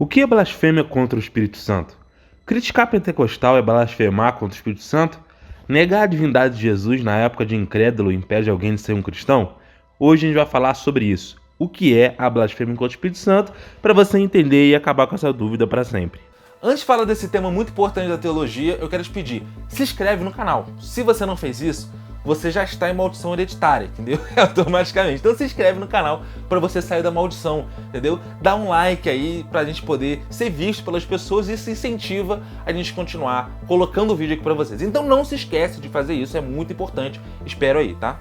O que é blasfêmia contra o Espírito Santo? Criticar pentecostal é blasfemar contra o Espírito Santo? Negar a divindade de Jesus na época de incrédulo impede alguém de ser um cristão? Hoje a gente vai falar sobre isso. O que é a blasfêmia contra o Espírito Santo, para você entender e acabar com essa dúvida para sempre. Antes de falar desse tema muito importante da teologia, eu quero te pedir, se inscreve no canal. Se você não fez isso, você já está em maldição hereditária, entendeu? Automaticamente. Então se inscreve no canal para você sair da maldição, entendeu? Dá um like aí pra gente poder ser visto pelas pessoas e isso incentiva a gente continuar colocando o vídeo aqui para vocês. Então não se esquece de fazer isso, é muito importante. Espero aí, tá?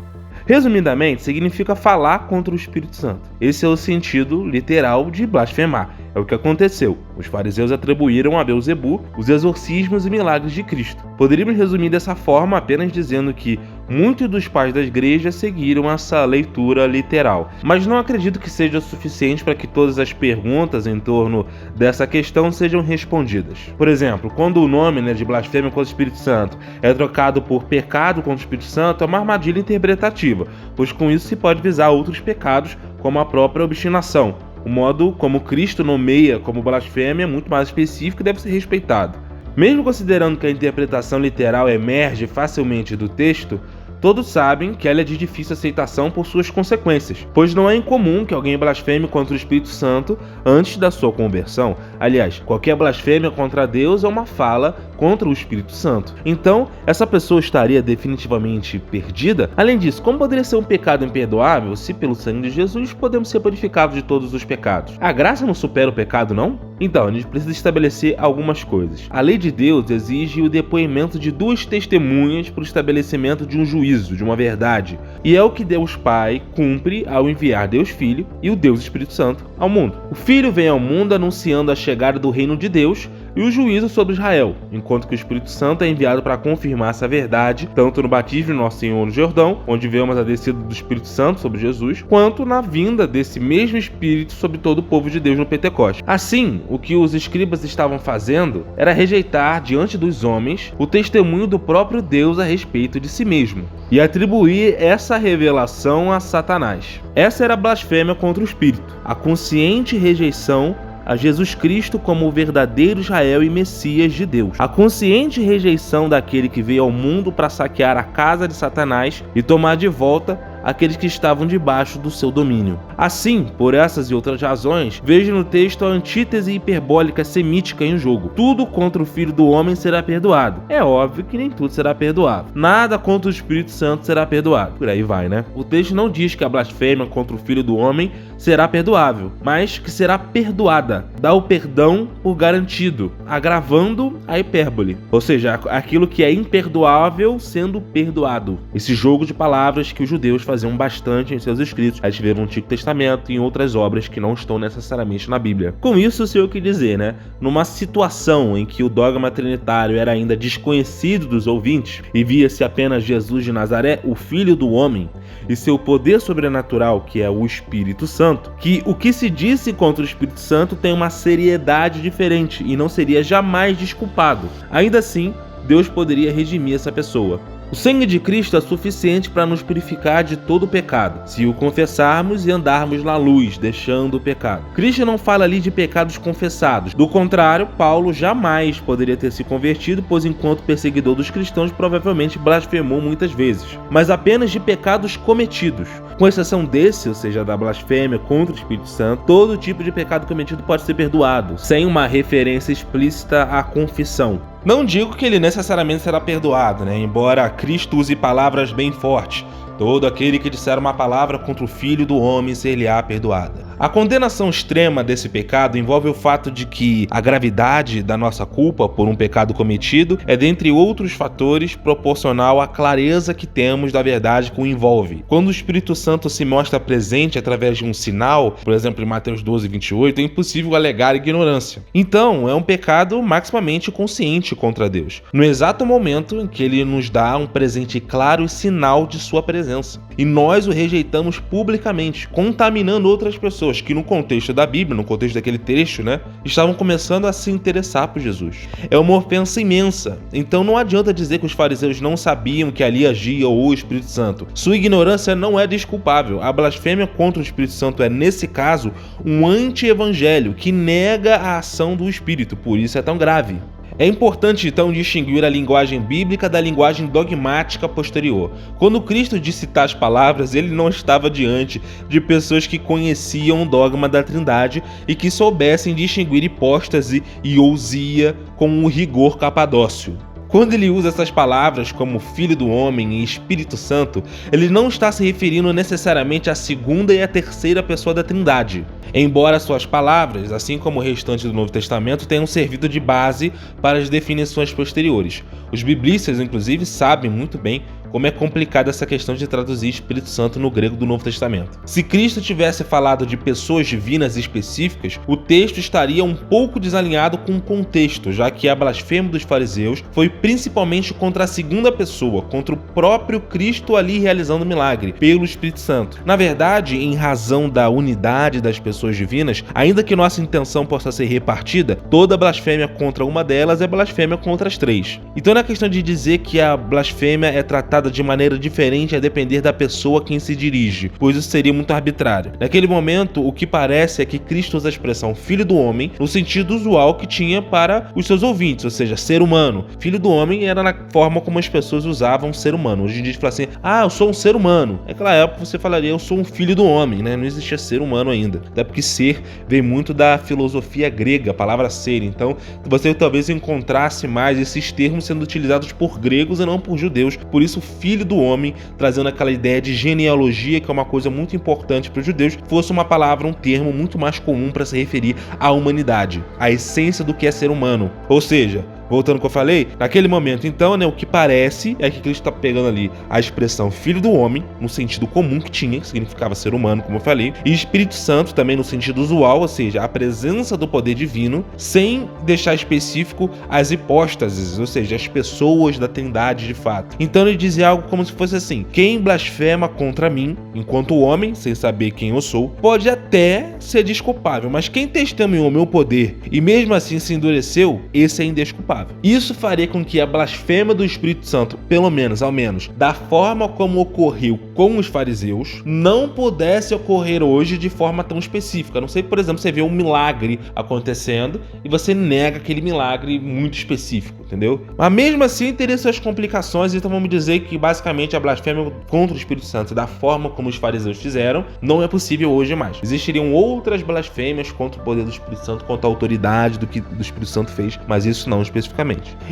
Resumidamente, significa falar contra o Espírito Santo. Esse é o sentido literal de blasfemar. É o que aconteceu. Os fariseus atribuíram a Beelzebu os exorcismos e milagres de Cristo. Poderíamos resumir dessa forma apenas dizendo que muitos dos pais da igreja seguiram essa leitura literal. Mas não acredito que seja suficiente para que todas as perguntas em torno dessa questão sejam respondidas. Por exemplo, quando o nome de blasfêmia contra o Espírito Santo é trocado por pecado contra o Espírito Santo, é uma armadilha interpretativa, pois com isso se pode visar outros pecados, como a própria obstinação. O modo como Cristo nomeia como blasfêmia é muito mais específico e deve ser respeitado. Mesmo considerando que a interpretação literal emerge facilmente do texto, todos sabem que ela é de difícil aceitação por suas consequências, pois não é incomum que alguém blasfeme contra o Espírito Santo antes da sua conversão. Aliás, qualquer blasfêmia contra Deus é uma fala contra o Espírito Santo. Então, essa pessoa estaria definitivamente perdida? Além disso, como poderia ser um pecado imperdoável se pelo sangue de Jesus podemos ser purificados de todos os pecados? A graça não supera o pecado, não? Então, a gente precisa estabelecer algumas coisas. A lei de Deus exige o depoimento de duas testemunhas para o estabelecimento de um juízo, de uma verdade. E é o que Deus Pai cumpre ao enviar Deus Filho e o Deus Espírito Santo ao mundo. O Filho vem ao mundo anunciando a chegada do reino de Deus e o juízo sobre Israel, enquanto que o Espírito Santo é enviado para confirmar essa verdade, tanto no batismo de Nosso Senhor no Jordão, onde vemos a descida do Espírito Santo sobre Jesus, quanto na vinda desse mesmo Espírito sobre todo o povo de Deus no Pentecostes. Assim, o que os escribas estavam fazendo era rejeitar diante dos homens o testemunho do próprio Deus a respeito de si mesmo e atribuir essa revelação a Satanás. Essa era a blasfêmia contra o Espírito, a consciente rejeição a Jesus Cristo como o verdadeiro Israel e Messias de Deus. A consciente rejeição daquele que veio ao mundo para saquear a casa de Satanás e tomar de volta aqueles que estavam debaixo do seu domínio. Assim, por essas e outras razões, vejo no texto a antítese hiperbólica semítica em jogo. Tudo contra o Filho do Homem será perdoado. É óbvio que nem tudo será perdoável. Nada contra o Espírito Santo será perdoado. Por aí vai, né? O texto não diz que a blasfêmia contra o Filho do Homem será perdoável, mas que será perdoada. Dá o perdão por garantido, agravando a hipérbole. Ou seja, aquilo que é imperdoável sendo perdoado. Esse jogo de palavras que os judeus faziam bastante em seus escritos. A gente vê no Antigo Testamento e em outras obras que não estão necessariamente na Bíblia. Com isso, eu sei o que dizer, né? Numa situação em que o dogma trinitário era ainda desconhecido dos ouvintes e via-se apenas Jesus de Nazaré, o Filho do Homem, e seu poder sobrenatural, que é o Espírito Santo, que o que se disse contra o Espírito Santo tem uma seriedade diferente e não seria jamais desculpado. Ainda assim, Deus poderia redimir essa pessoa. O sangue de Cristo é suficiente para nos purificar de todo o pecado, se o confessarmos e andarmos na luz, deixando o pecado. Cristo não fala ali de pecados confessados. Do contrário, Paulo jamais poderia ter se convertido, pois enquanto perseguidor dos cristãos provavelmente blasfemou muitas vezes, mas apenas de pecados cometidos. Com exceção desse, ou seja, da blasfêmia contra o Espírito Santo, todo tipo de pecado cometido pode ser perdoado, sem uma referência explícita à confissão. Não digo que ele necessariamente será perdoado, né? Embora Cristo use palavras bem fortes. Todo aquele que disser uma palavra contra o Filho do Homem ser-lhe-á perdoada. A condenação extrema desse pecado envolve o fato de que a gravidade da nossa culpa por um pecado cometido é, dentre outros fatores, proporcional à clareza que temos da verdade que o envolve. Quando o Espírito Santo se mostra presente através de um sinal, por exemplo em Mateus 12:28, é impossível alegar ignorância. Então, é um pecado maximamente consciente contra Deus, no exato momento em que ele nos dá um presente claro e sinal de sua presença. e nós o rejeitamos publicamente, contaminando outras pessoas que no contexto da Bíblia, no contexto daquele trecho, estavam começando a se interessar por Jesus. É uma ofensa imensa, então não adianta dizer que os fariseus não sabiam que ali agia o Espírito Santo. Sua ignorância não é desculpável. A blasfêmia contra o Espírito Santo é, nesse caso, um anti-evangelho que nega a ação do Espírito, por isso é tão grave. É importante, então, distinguir a linguagem bíblica da linguagem dogmática posterior. Quando Cristo disse tais palavras, ele não estava diante de pessoas que conheciam o dogma da Trindade e que soubessem distinguir hipóstase e ousia com o rigor capadócio. Quando ele usa essas palavras como Filho do Homem e Espírito Santo, ele não está se referindo necessariamente à segunda e à terceira pessoa da Trindade. Embora suas palavras, assim como o restante do Novo Testamento, tenham servido de base para as definições posteriores. Os biblistas, inclusive, sabem muito bem como é complicada essa questão de traduzir Espírito Santo no grego do Novo Testamento. Se Cristo tivesse falado de pessoas divinas específicas, o texto estaria um pouco desalinhado com o contexto, já que a blasfêmia dos fariseus foi principalmente contra a segunda pessoa, contra o próprio Cristo ali realizando o milagre, pelo Espírito Santo. Na verdade, em razão da unidade das pessoas divinas, ainda que nossa intenção possa ser repartida, toda blasfêmia contra uma delas é blasfêmia contra as três. Então não é questão de dizer que a blasfêmia é tratada de maneira diferente a depender da pessoa a quem se dirige, pois isso seria muito arbitrário. Naquele momento, o que parece é que Cristo usa a expressão Filho do Homem no sentido usual que tinha para os seus ouvintes, ou seja, ser humano. Filho do Homem era na forma como as pessoas usavam ser humano. Hoje em dia a gente fala assim, eu sou um ser humano. Naquela época você falaria, eu sou um filho do homem, Não existia ser humano ainda. Até porque ser vem muito da filosofia grega, a palavra ser. Então, você talvez encontrasse mais esses termos sendo utilizados por gregos e não por judeus. Por isso, Filho do Homem, trazendo aquela ideia de genealogia, que é uma coisa muito importante para os judeus, fosse uma palavra, um termo muito mais comum para se referir à humanidade, à essência do que é ser humano. Ou seja, voltando ao que eu falei, naquele momento então, o que parece é que Cristo está pegando ali a expressão Filho do Homem, no sentido comum que tinha, que significava ser humano, como eu falei, e Espírito Santo também no sentido usual, ou seja, a presença do poder divino, sem deixar específico as hipóstases, ou seja, as pessoas da Trindade de fato. Então ele dizia algo como se fosse assim, quem blasfema contra mim, enquanto homem, sem saber quem eu sou, pode até ser desculpável, mas quem testemunhou meu poder e mesmo assim se endureceu, esse é indesculpável. Isso faria com que a blasfêmia do Espírito Santo, ao menos, da forma como ocorreu com os fariseus, não pudesse ocorrer hoje de forma tão específica. A não sei, por exemplo, você vê um milagre acontecendo e você nega aquele milagre muito específico, entendeu? Mas mesmo assim teria suas complicações, então vamos dizer que basicamente a blasfêmia contra o Espírito Santo, da forma como os fariseus fizeram, não é possível hoje mais. Existiriam outras blasfêmias contra o poder do Espírito Santo, contra a autoridade do que o Espírito Santo fez, mas isso não especificamente.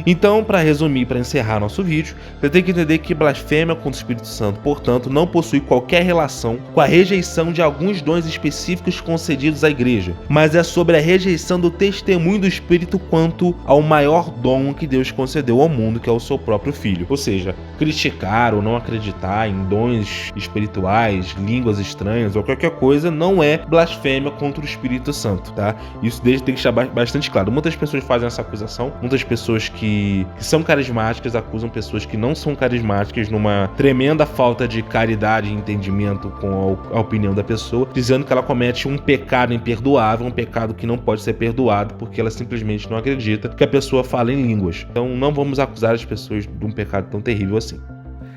Então, para resumir, para encerrar nosso vídeo, você tem que entender que blasfêmia contra o Espírito Santo, portanto, não possui qualquer relação com a rejeição de alguns dons específicos concedidos à igreja, mas é sobre a rejeição do testemunho do Espírito quanto ao maior dom que Deus concedeu ao mundo, que é o seu próprio Filho. Ou seja, criticar ou não acreditar em dons espirituais, línguas estranhas ou qualquer coisa não é blasfêmia contra o Espírito Santo, tá? Isso tem que estar bastante claro. Muitas pessoas fazem essa acusação, muitas pessoas que são carismáticas acusam pessoas que não são carismáticas numa tremenda falta de caridade e entendimento com a opinião da pessoa, dizendo que ela comete um pecado imperdoável, um pecado que não pode ser perdoado porque ela simplesmente não acredita que a pessoa fala em línguas. Então não vamos acusar as pessoas de um pecado tão terrível assim.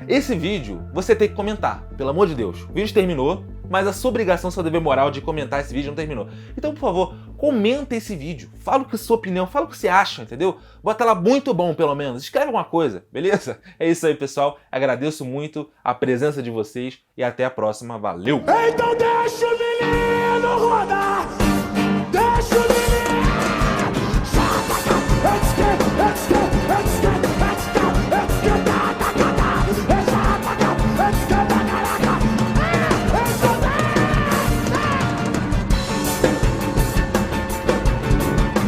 Esse vídeo você tem que comentar, pelo amor de Deus. O vídeo terminou, mas a sua obrigação, seu dever moral de comentar esse vídeo não terminou. Então, por favor, comenta esse vídeo. Fala a sua opinião, fala o que você acha, entendeu? Bota lá muito bom, pelo menos. Escreve alguma coisa, beleza? É isso aí, pessoal. Agradeço muito a presença de vocês e até a próxima. Valeu! Então deixa o menino rodar.